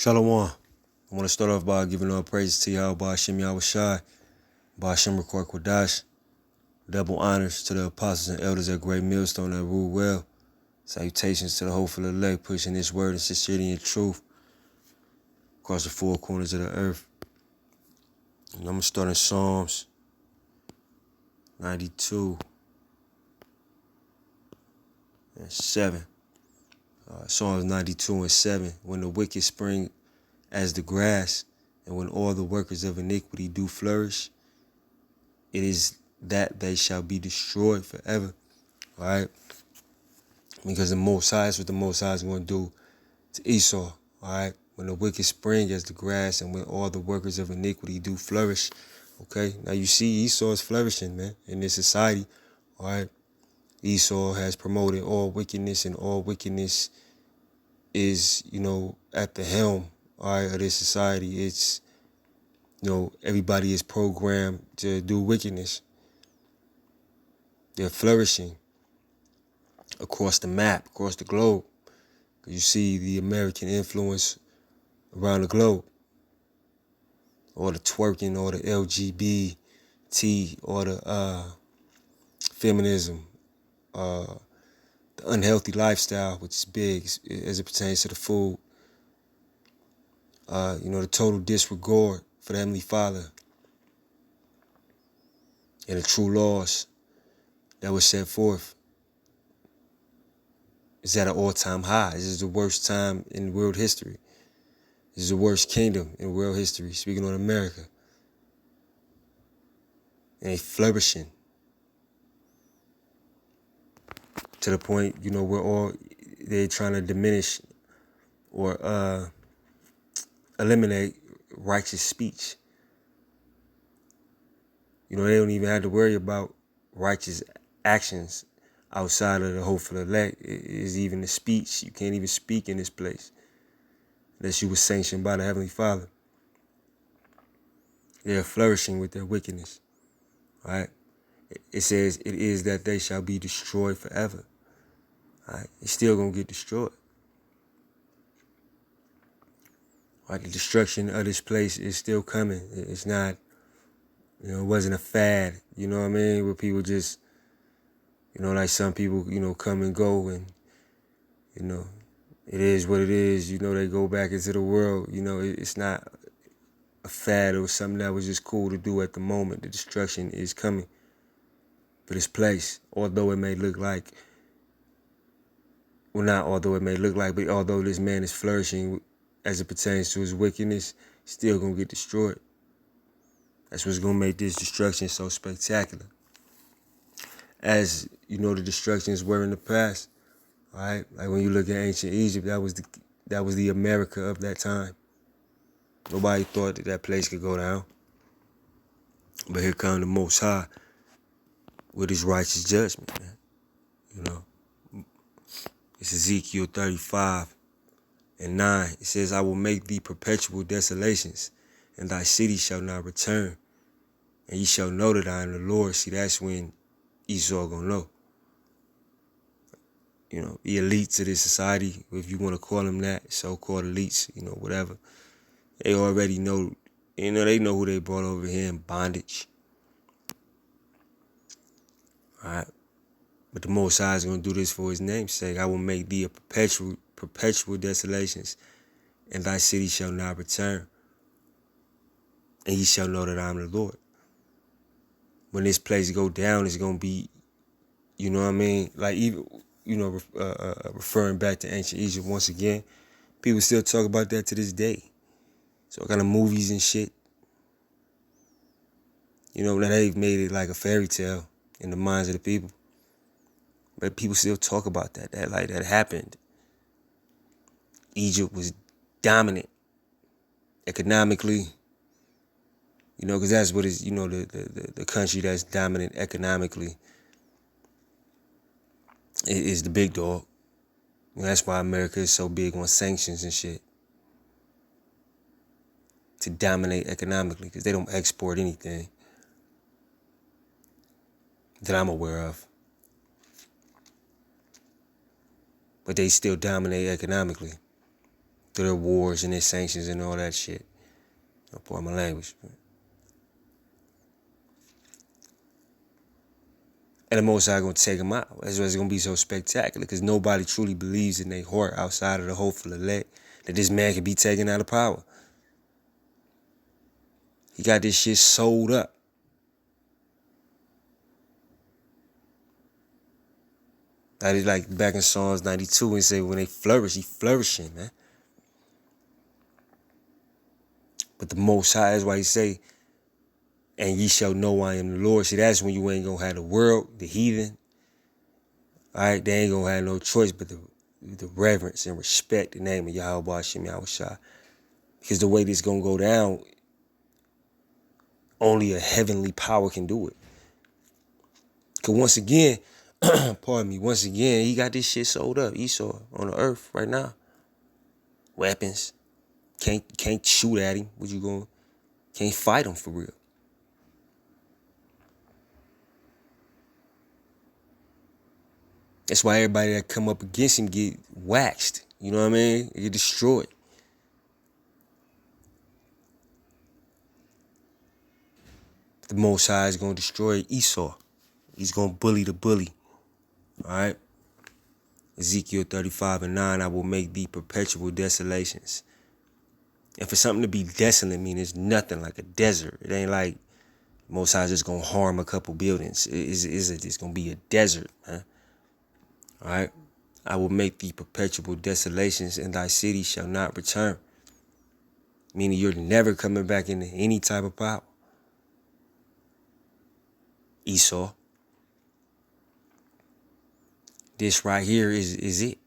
Shalom. I want to start off by giving all praises to Yahweh Hashem Yahweh Shai, Ba'ashem Rekwar Kodash. Double honors to the apostles and elders at Great Millstone that rule well. Salutations to the hopeful elect, pushing this word in sincerity and truth across the four corners of the earth. And I'm going to start in Psalms 92 and 7. Psalms 92 and 7. When the wicked spring as the grass, and when all the workers of iniquity do flourish, it is that they shall be destroyed forever. All right? Because the Most High is what the Most High is going to do to Esau. All right? When the wicked spring as the grass, and when all the workers of iniquity do flourish. Okay? Now you see Esau is flourishing, man, in this society. All right? Esau has promoted all wickedness, and all wickedness is, at the helm, all right, of this society. It's, everybody is programmed to do wickedness. They're flourishing across the map, across the globe. You see the American influence around the globe. All the twerking, all the LGBT, all the feminism, the unhealthy lifestyle, which is big as it pertains to the food. The total disregard for the Heavenly Father and the true laws that were set forth is at an all-time high. This is the worst time in world history. This is the worst kingdom in world history, speaking on America. And they flourishing to the point, they're trying to diminish or eliminate righteous speech. They don't even have to worry about righteous actions outside of the hopeful elect. It is even the speech. You can't even speak in this place unless you were sanctioned by the Heavenly Father. They are flourishing with their wickedness. All right? It says it is that they shall be destroyed forever. All right? It's still going to get destroyed. All right? The destruction of this place is still coming. It's not, it wasn't a fad. You know what I mean? Where people just, like some people, come and go, and, it is what it is. They go back into the world. It's not a fad or something that was just cool to do at the moment. The destruction is coming for this place. Although it may look like, but although this man is flourishing as it pertains to his wickedness, he's still going to get destroyed. That's what's going to make this destruction so spectacular. As, the destructions were in the past. All right? Like when you look at ancient Egypt, that was the America of that time. Nobody thought that place could go down. But here come the Most High with his righteous judgment, man. It's Ezekiel 35 and 9. It says, I will make thee perpetual desolations, and thy city shall not return. And ye shall know that I am the Lord. See, that's when Esau gonna know. The elites of this society, if you want to call them that, so-called elites, whatever. They already know, they know who they brought over here in bondage. All right. But the Most High is going to do this for his name's sake. I will make thee a perpetual desolations, and thy city shall not return. And ye shall know that I am the Lord. When this place go down, it's going to be, like even, referring back to ancient Egypt once again, people still talk about that to this day. So kind of movies and shit. Now they've made it like a fairy tale in the minds of the people. But people still talk about that happened. Egypt was dominant economically, because that's what is, the country that's dominant economically is the big dog. That's why America is so big on sanctions and shit. To dominate economically, because they don't export anything that I'm aware of. But they still dominate economically. through their wars and their sanctions and all that shit. Don't part my language. And the Most High gonna take them out. That's why it's gonna be so spectacular, because nobody truly believes in their heart outside of the hopeful elect that this man can be taken out of power. He got this shit sold up. That is like back in Psalms 92 and say when they flourish, he flourishing, man. But the Most High is why he say, and ye shall know I am the Lord. See, that's when you ain't gonna have the world, the heathen. All right, they ain't gonna have no choice but the reverence and respect the name of Yahweh Hashem Yahushua. Because the way this gonna go down, only a heavenly power can do it. Because once again, pardon me, once again, he got this shit sold up. Esau on the earth right now. Weapons. Can't shoot at him. What you going? Can't fight him for real. That's why everybody that come up against him get waxed. You know what I mean? They get destroyed. The Most High is going to destroy Esau. He's going to bully the bully. All right? Ezekiel 35:9, I will make thee perpetual desolations. And for something to be desolate mean it's nothing, like a desert. It ain't like Most High just going to harm a couple buildings. It's going to be a desert, man. All right? I will make thee perpetual desolations, and thy city shall not return. Meaning you're never coming back into any type of power. Esau. This right here is it.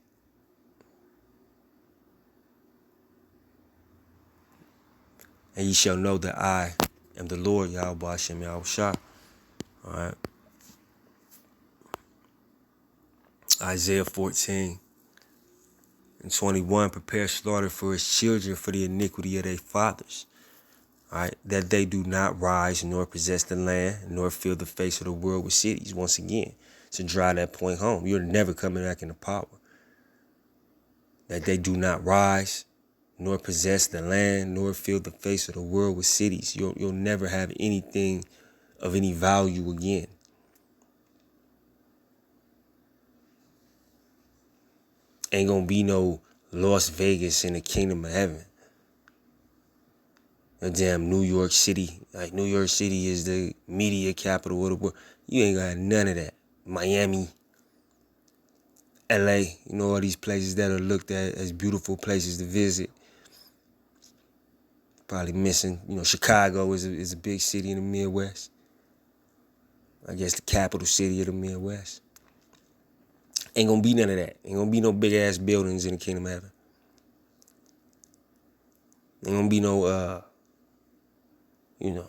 And ye shall know that I am the Lord, Yahweh Hashem Yahushua. All right. Isaiah 14:21, prepare slaughter for his children for the iniquity of their fathers. All right, that they do not rise nor possess the land nor fill the face of the world with cities. Once again, to drive that point home, you're never coming back into power. That they do not rise nor possess the land nor fill the face of the world with cities. You'll never have anything of any value again. Ain't gonna be no Las Vegas in the kingdom of heaven. A damn New York City. Like New York City is the media capital of the world. You ain't got none of that. Miami, LA, you know, all these places that are looked at as beautiful places to visit. Probably missing, you know, Chicago is a big city in the Midwest. I guess the capital city of the Midwest. Ain't gonna be none of that. Ain't gonna be no big ass buildings in the kingdom of heaven. Ain't gonna be no you know,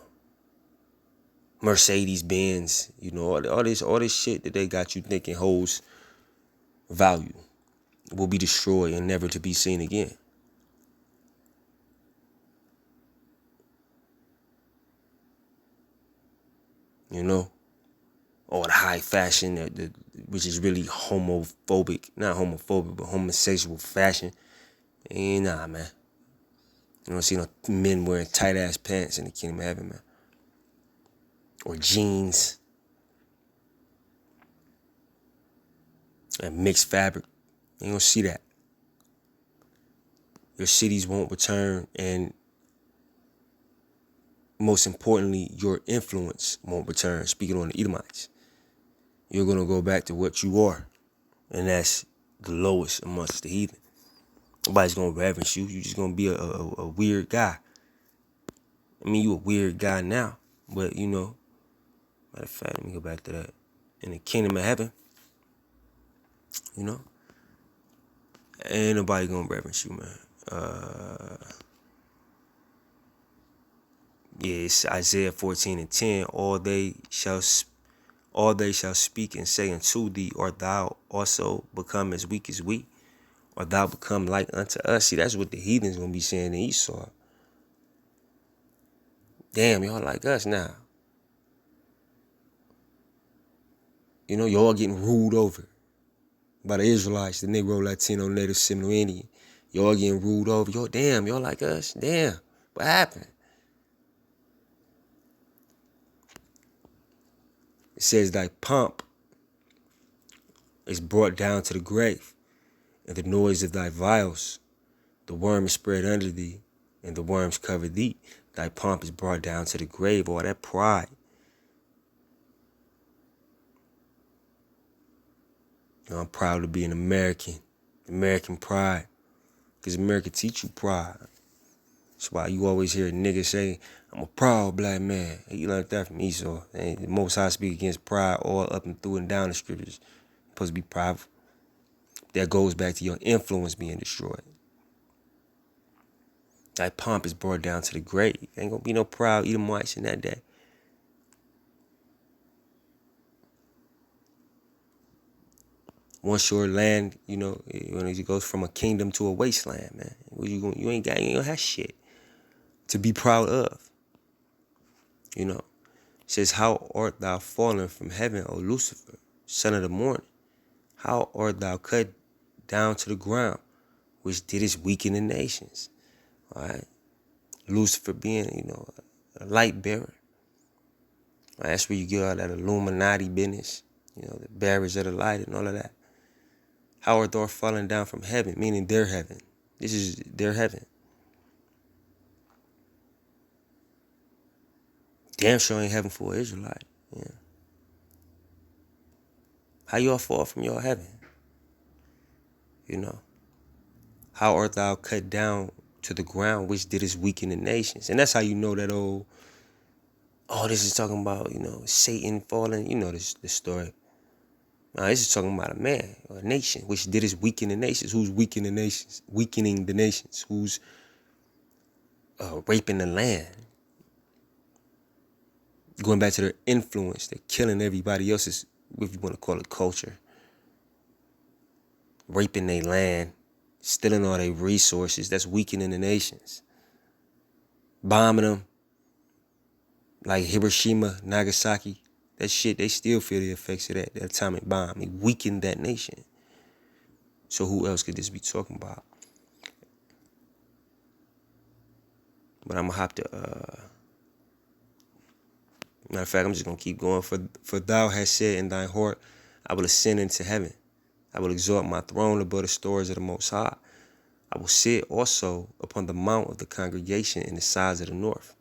Mercedes Benz, you know, all this shit that they got you thinking holds value will be destroyed and never to be seen again. You know, or the high fashion, which is really homophobic, not homophobic, but homosexual fashion. And nah, man. You don't see no men wearing tight ass pants in the kingdom of heaven, man. Or jeans. And mixed fabric. You don't see that. Your cities won't return, and most importantly, your influence won't return. Speaking on the Edomites. You're going to go back to what you are. And that's the lowest amongst the heathen. Nobody's going to reverence you. You're just going to be a weird guy. I mean, you a weird guy now. But, you know, matter of fact, let me go back to that. In the kingdom of heaven, you know, ain't nobody going to reverence you, man. Yeah, it's Isaiah 14:10. All they shall speak and say unto thee, art thou also become as weak as we? Or thou become like unto us? See, that's what the heathen's gonna be saying to Esau. Damn, y'all like us now. You know, y'all getting ruled over by the Israelites, the Negro, Latino, Native, Seminole, Indian. Y'all getting ruled over. Yo, damn, y'all like us? Damn, what happened? It says thy pomp is brought down to the grave, and the noise of thy vials, the worm is spread under thee, and the worms cover thee. Thy pomp is brought down to the grave. All that pride. You know, I'm proud to be an American. American pride. Because America teach you pride. That's why you always hear a nigga say, I'm a proud black man. He learned that from Esau. And the Most High speak against pride all up and through and down the scriptures. You're supposed to be prideful. That goes back to your influence being destroyed. That pomp is brought down to the grave. Ain't gonna be no proud Edomites in that day. Once your land, you know, when it goes from a kingdom to a wasteland, man. You ain't gonna have shit to be proud of. You know. It says, how art thou fallen from heaven, O Lucifer, son of the morning? How art thou cut down to the ground, which didst weaken the nations? All right. Lucifer being, you know, a light bearer. Right? That's where you get all that Illuminati business, you know, the bearers of the light and all of that. How art thou fallen down from heaven, meaning their heaven. This is their heaven. Damn sure ain't heaven for an Israelite. Yeah. How y'all fall from your heaven? You know. How art thou cut down to the ground, which didst weaken the nations? And that's how you know that this is talking about, you know, Satan falling. You know this story. Now, this is talking about a man or a nation, which didst weaken the nations. Who's weakening the nations? Weakening the nations. Who's raping the land? Going back to their influence, they're killing everybody else's, if you want to call it, culture. Raping their land, stealing all their resources. That's weakening the nations. Bombing them like Hiroshima, Nagasaki. That shit, they still feel the effects of that atomic bomb. It weakened that nation. So who else could this be talking about? But I'm going to hop to... Matter of fact, I'm just going to keep going. For thou hast said in thine heart, I will ascend into heaven. I will exalt my throne above the stores of the Most High. I will sit also upon the mount of the congregation in the sides of the north.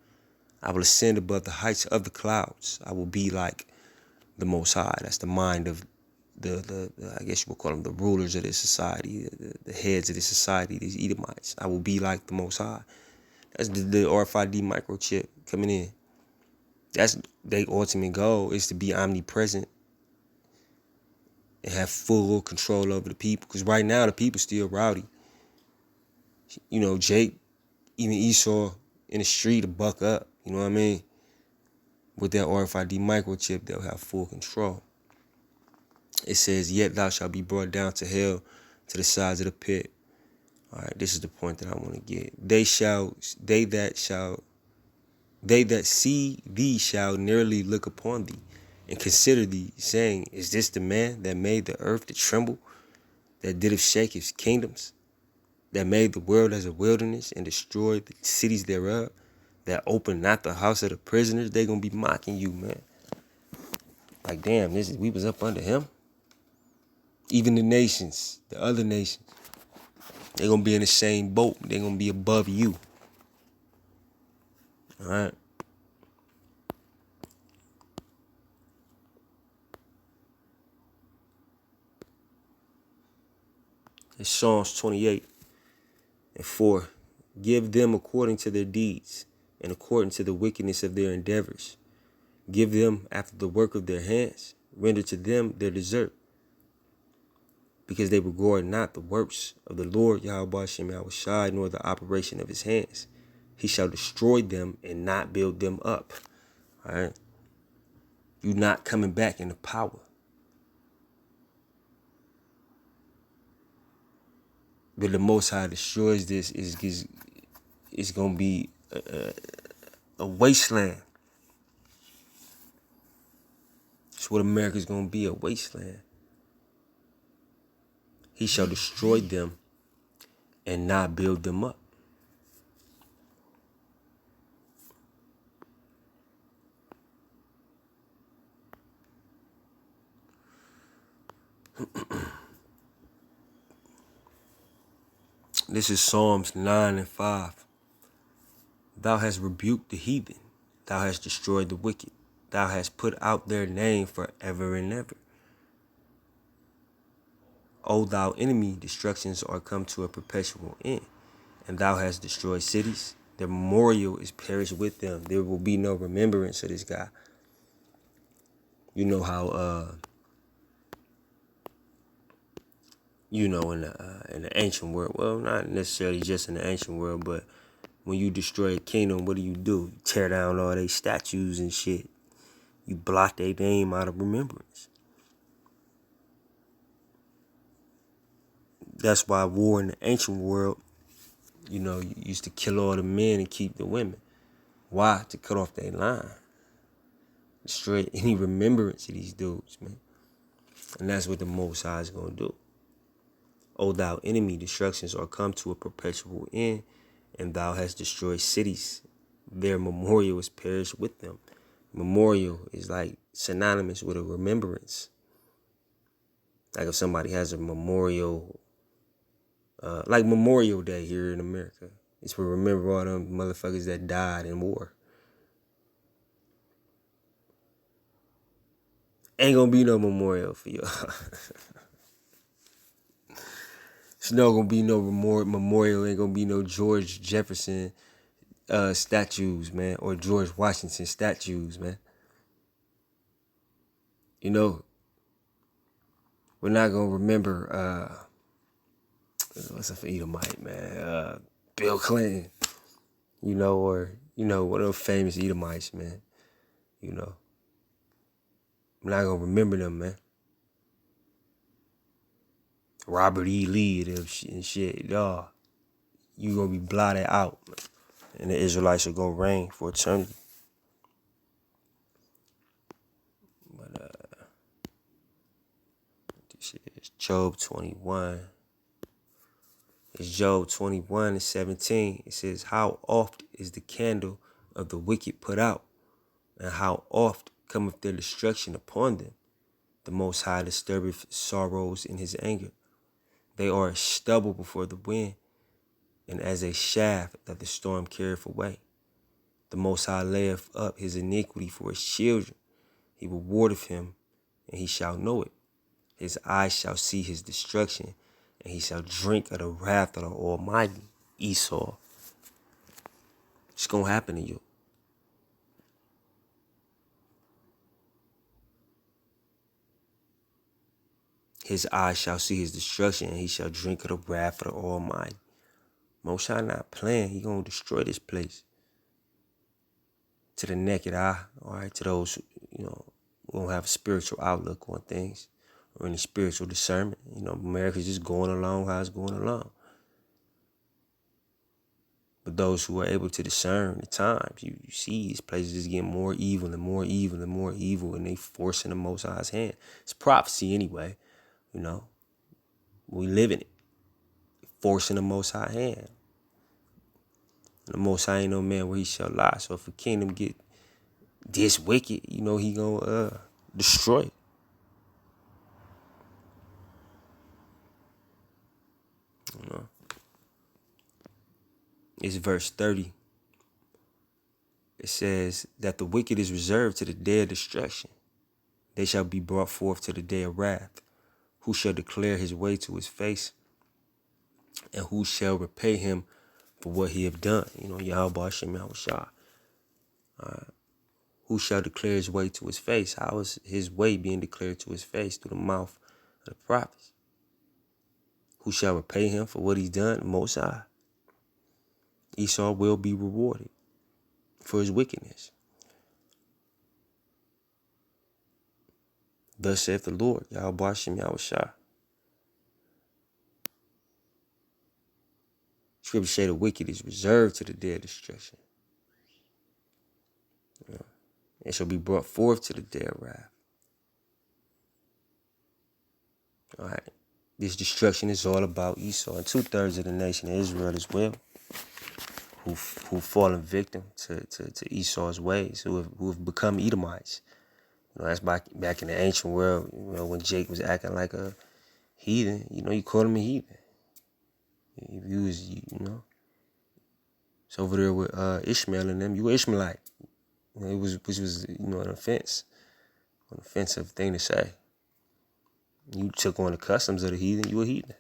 I will ascend above the heights of the clouds. I will be like the Most High. That's the mind of the I guess you would call them the rulers of this society, the heads of this society, these Edomites. I will be like the Most High. That's the RFID microchip coming in. That's their ultimate goal, is to be omnipresent and have full control over the people. Because right now the people still rowdy. You know, Jake, even Esau in the street to buck up. You know what I mean? With that RFID microchip, they'll have full control. It says, yet thou shalt be brought down to hell, to the sides of the pit. All right, this is the point that I want to get. They that see thee shall nearly look upon thee and consider thee, saying, is this the man that made the earth to tremble, that did shake his kingdoms, that made the world as a wilderness and destroyed the cities thereof, that opened not the house of the prisoners? They gonna be mocking you, man. Like, damn, we was up under him. Even the nations, the other nations, they gonna be in the same boat. They gonna be above you. All right. It's Psalms 28:4. Give them according to their deeds and according to the wickedness of their endeavors. Give them after the work of their hands. Render to them their desert. Because they regard not the works of the Lord Yahweh Shem Yahushai, nor the operation of his hands. He shall destroy them and not build them up. All right. You not coming back into power. But the Most High destroys this, it's going to be a wasteland. That's what America's going to be, a wasteland. He shall destroy them and not build them up. This is Psalms 9 and 5. Thou hast rebuked the heathen. Thou hast destroyed the wicked. Thou hast put out their name forever and ever. O thou enemy, destructions are come to a perpetual end. And thou hast destroyed cities. Their memorial is perished with them. There will be no remembrance of this guy. You know how, in the ancient world, well, not necessarily just in the ancient world, but when you destroy a kingdom, what do? You tear down all their statues and shit. You blot their name out of remembrance. That's why war in the ancient world, you used to kill all the men and keep the women. Why? To cut off their line. Destroy any remembrance of these dudes, man. And that's what the Most High is going to do. O thou enemy, destructions are come to a perpetual end, and thou hast destroyed cities. Their memorial is perished with them. Memorial is like synonymous with a remembrance. Like if somebody has a memorial, like Memorial Day here in America. It's to remember all them motherfuckers that died in war. Ain't gonna be no memorial for y'all. There's not gonna be no memorial. Ain't gonna be no George Jefferson statues, man, or George Washington statues, man. We're not gonna remember what's up for Edomite, man? Bill Clinton, or one of those famous Edomites, man. We're not gonna remember them, man. Robert E. Lee and shit, dawg. You gonna be blotted out, man. And the Israelites are gonna reign for eternity. But this is Job 21. It's Job 21 and 17. It says, how oft is the candle of the wicked put out, and how oft cometh their destruction upon them? The Most High disturbeth sorrows in his anger. They are as stubble before the wind, and as a shaft that the storm carrieth away. The Most High layeth up his iniquity for his children. He rewardeth him, and he shall know it. His eyes shall see his destruction, and he shall drink of the wrath of the Almighty. Esau. It's going to happen to you. His eyes shall see his destruction, and he shall drink of the wrath of the Almighty. Most High not playing. He going to destroy this place. To the naked eye, all right, to those who don't have a spiritual outlook on things or any spiritual discernment. America's just going along how it's going along. But those who are able to discern the times, you see these places just getting more evil and more evil and more evil, and they forcing the Most High's hand. It's prophecy anyway, We live in it. Forcing the Most High hand. And the Most High ain't no man where he shall lie. So if a kingdom get this wicked, he gonna destroy it. It's verse 30. It says that the wicked is reserved to the day of destruction. They shall be brought forth to the day of wrath. Who shall declare his way to his face? And who shall repay him for what he have done? Yahweh Hashem Yahushua. Who shall declare his way to his face? How is his way being declared to his face? Through the mouth of the prophets. Who shall repay him for what he's done? Most High. Esau will be rewarded for his wickedness. Thus saith the Lord, Yahweh Hashem Yahushua. Scripture say the wicked is reserved to the day of destruction. It shall be brought forth to the day of wrath. All right. This destruction is all about Esau and 2/3 of the nation of Israel as well, who've fallen victim to Esau's ways, who have become Edomites. That's back in the ancient world, when Jake was acting like a heathen, you called him a heathen. If you was, it's over there with Ishmael and them, you were Ishmaelite. Which was an offensive thing to say. You took on the customs of the heathen, you a heathen.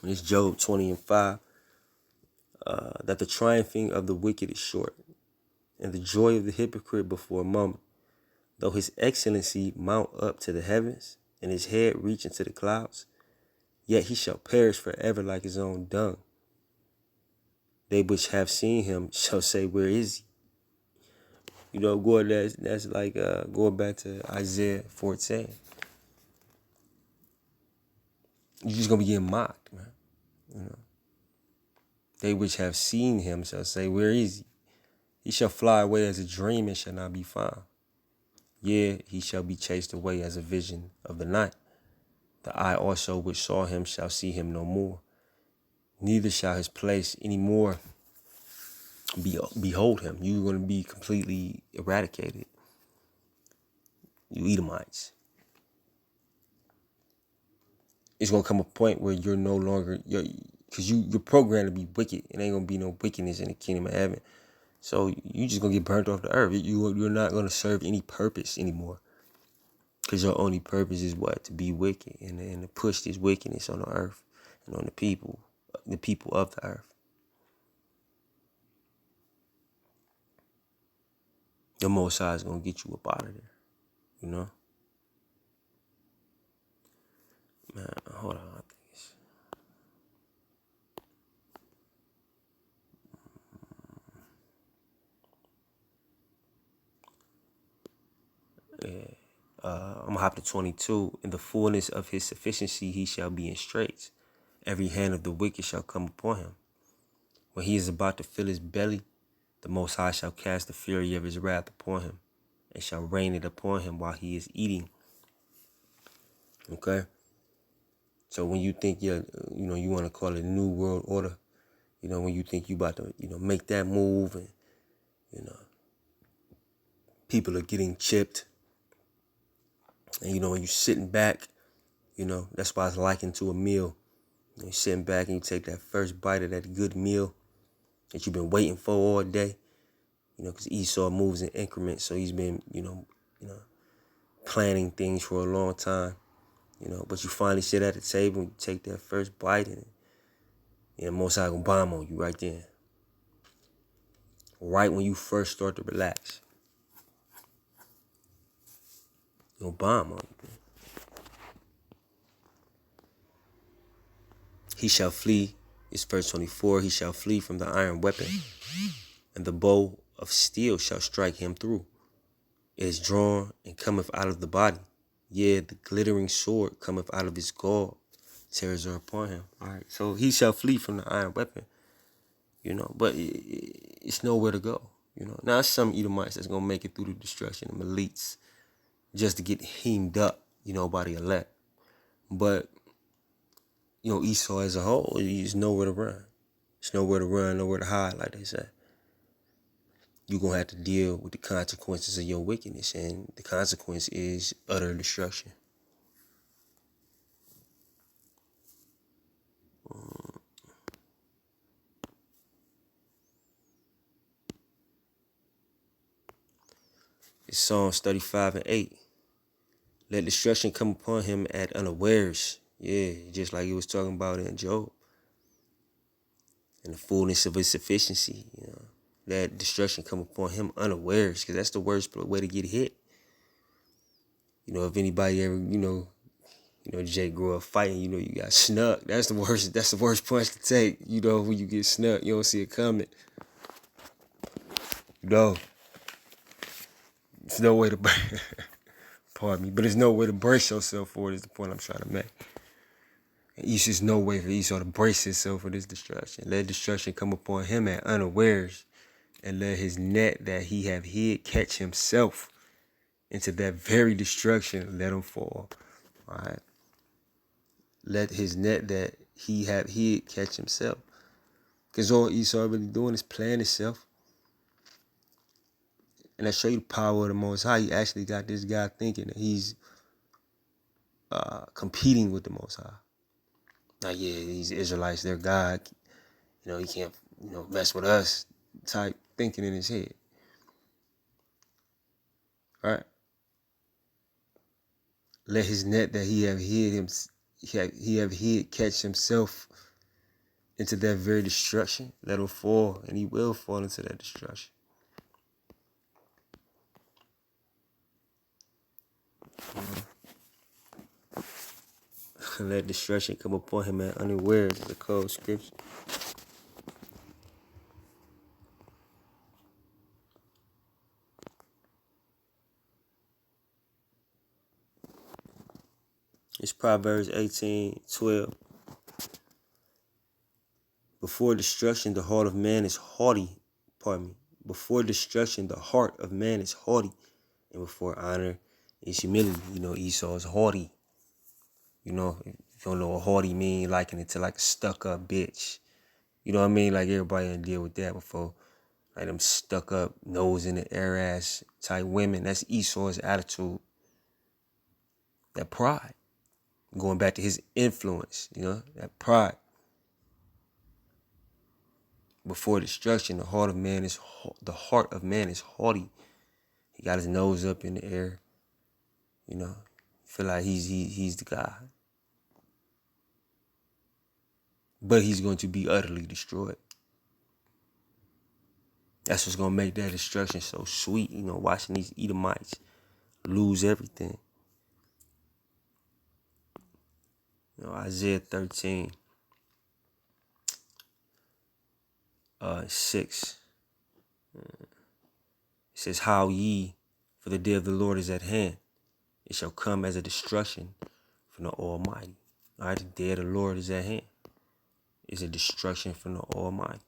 It's Job 20:5, that the triumphing of the wicked is short, and the joy of the hypocrite before a moment. Though his excellency mount up to the heavens, and his head reach into the clouds, yet he shall perish forever like his own dung. They which have seen him shall say, where is he? Going that's like going back to Isaiah 14. You're just gonna be getting mocked, man. They which have seen him shall say, where is he? He shall fly away as a dream and shall not be found. Yea, he shall be chased away as a vision of the night. The eye also which saw him shall see him no more. Neither shall his place any more behold him. You're going to be completely eradicated. You Edomites. It's going to come a point where you're no longer, because you're programmed to be wicked. It ain't going to be no wickedness in the kingdom of heaven. So you just going to get burnt off the earth. You're not going to serve any purpose anymore. Because your only purpose is what? To be wicked and to push this wickedness on the earth and on the people of the earth. The Most High is going to get you up out of there, Man, hold on. I think it's... I'm going to hop to 22. In the fullness of his sufficiency, he shall be in straits. Every hand of the wicked shall come upon him. When he is about to fill his belly, the Most High shall cast the fury of his wrath upon him, and shall rain it upon him while he is eating. Okay? So when you think you want to call it a new world order, when you think you about to, make that move and, people are getting chipped, and, when you're sitting back, that's why it's likened to a meal. You're sitting back and you take that first bite of that good meal that you've been waiting for all day, because Esau moves in increments. So he's been, planning things for a long time, but you finally sit at the table and you take that first bite and Most High gonna bomb on you right then. Right when you first start to relax. He'll bomb on you, man. He shall flee, it's verse 24, he shall flee from the iron weapon, and the bow of steel shall strike him through. It is drawn and cometh out of the body. Yea, the glittering sword cometh out of his gall. Terrors are upon him. All right, so he shall flee from the iron weapon, but it's nowhere to go. Now some Edomites that's going to make it through the destruction of elites just to get heamed up, by the elect. But, Esau as a whole, he's nowhere to run. It's nowhere to run, nowhere to hide, like they say. You're going to have to deal with the consequences of your wickedness, and the consequence is utter destruction. It's Psalms 35:8. Let destruction come upon him at unawares. Yeah, just like he was talking about in Job. And the fullness of his sufficiency, Let destruction come upon him unawares, because that's the worst way to get hit. If anybody ever, Jake grew up fighting, you got snuck. That's the worst punch to take, when you get snuck. You don't see it coming. There's no way to, pardon me, but there's no way to brace yourself for it is the point I'm trying to make. And there's no way for Esau to brace himself for this destruction. Let destruction come upon him at unawares, and let his net that he have hid catch himself. into that very destruction, let him fall. All right. Let his net that he had hid catch himself. Because all Esau really doing is playing himself. And I show you the power of the Most High. He actually got this guy thinking that he's competing with the Most High. Now, yeah, these Israelites, they're God. He can't, mess with us type thinking in his head. All right. Let his net that he have hid catch himself into that very destruction. Let him fall, and he will fall into that destruction. Let destruction come upon him at unawares, the cold scripture. It's Proverbs 18:12. Before destruction, the heart of man is haughty. Before destruction, the heart of man is haughty, and before honor is humility. Esau is haughty. If you don't know what haughty mean, liken it to like a stuck-up bitch. You know what I mean? Like everybody done deal with that before. Like them stuck-up, nose in the air ass type women. That's Esau's attitude. That pride. Going back to his influence, that pride. Before destruction, the heart of man is haughty. He got his nose up in the air. Feel like he's the guy. But he's going to be utterly destroyed. That's what's going to make that destruction so sweet, watching these Edomites lose everything. Isaiah 13, 6. It says, "How ye, for the day of the Lord is at hand. It shall come as a destruction from the Almighty." All right, the day of the Lord is at hand. It's a destruction from the Almighty.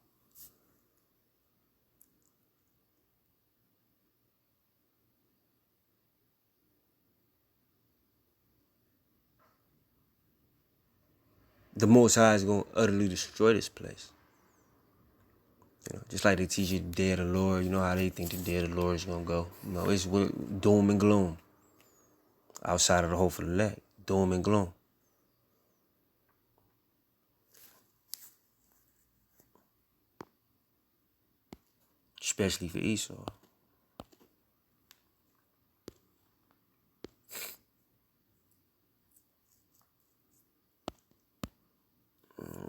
The Most High is going to utterly destroy this place. Just like they teach you the day of the Lord, how they think the day of the Lord is going to go. It's doom and gloom. Outside of the hope for the elect, doom and gloom. Especially for Esau.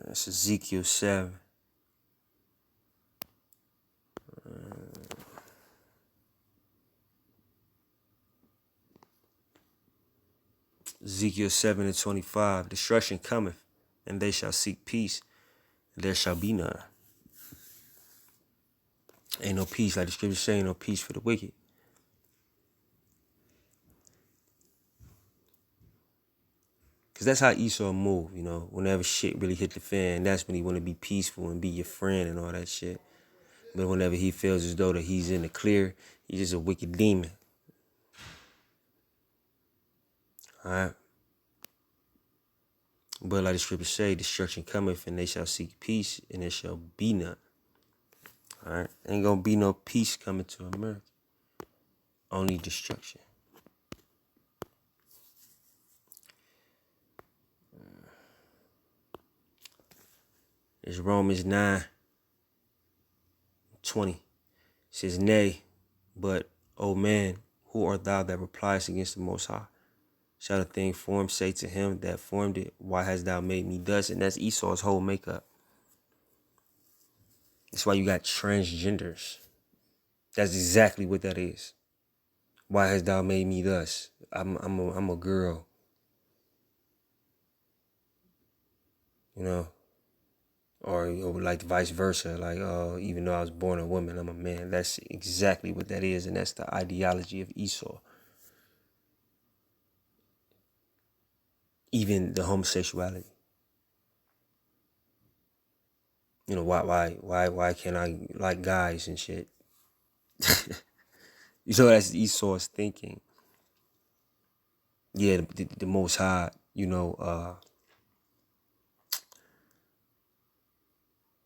That's Ezekiel 7. Ezekiel 7:25. Destruction cometh, and they shall seek peace, and there shall be none. Ain't no peace, like the scriptures say, ain't no peace for the wicked. Because that's how Esau move, whenever shit really hit the fan, that's when he want to be peaceful and be your friend and all that shit. But whenever he feels as though that he's in the clear, he's just a wicked demon. All right? But like the scriptures say, destruction cometh, and they shall seek peace, and there shall be none. All right? Ain't gonna be no peace coming to America. Only destruction. It's Romans 9:20. It says, "Nay, but, O man, who art thou that repliest against the Most High? Shall the thing formed say to him that formed it, Why hast thou made me thus?" And that's Esau's whole makeup. That's why you got transgenders. That's exactly what that is. Why hast thou made me thus? I'm a girl. Or like vice versa. Like, even though I was born a woman, I'm a man. That's exactly what that is, and that's the ideology of Esau. Even the homosexuality. Why can't I like guys and shit? That's Esau's thinking. Yeah, the Most High,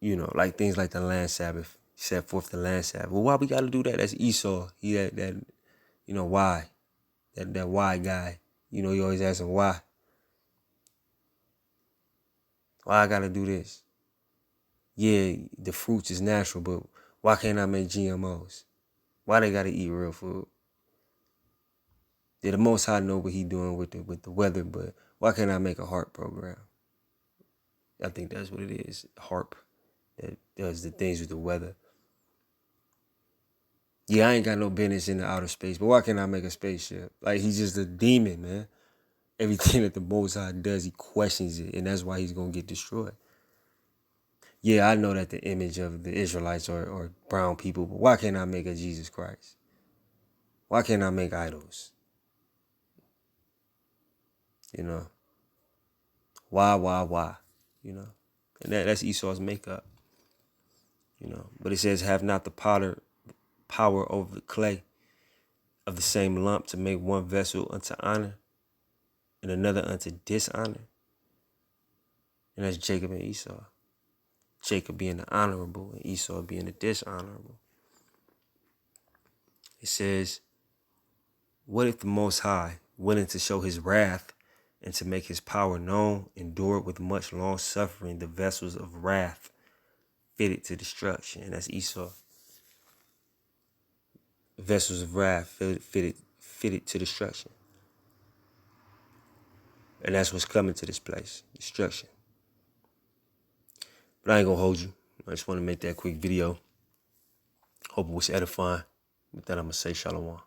like things like the land Sabbath, set forth the land Sabbath. Well, why we got to do that? That's Esau. He that why? That why guy. You always asking why. Why I got to do this? Yeah, the fruits is natural, but why can't I make GMOs? Why they got to eat real food? Yeah, the Most High know what he doing with the weather, but why can't I make a HARP program? I think that's what it is. HARP that does the things with the weather. Yeah, I ain't got no business in the outer space, but why can't I make a spaceship? Like, he's just a demon, man. Everything that the Most High does, he questions it, and that's why he's going to get destroyed. Yeah, I know that the image of the Israelites are brown people, but why can't I make a Jesus Christ? Why can't I make idols? Why? And that's Esau's makeup, But it says, have not the potter power over the clay of the same lump to make one vessel unto honor and another unto dishonor. And that's Jacob and Esau. Jacob being the honorable and Esau being the dishonorable. It says, what if the Most High, willing to show his wrath and to make his power known, endured with much long suffering the vessels of wrath fitted to destruction? And that's Esau. Vessels of wrath fitted to destruction. And that's what's coming to this place, destruction. But I ain't gonna hold you. I just want to make that quick video. Hope it was edifying. With that, I'm gonna say shalom.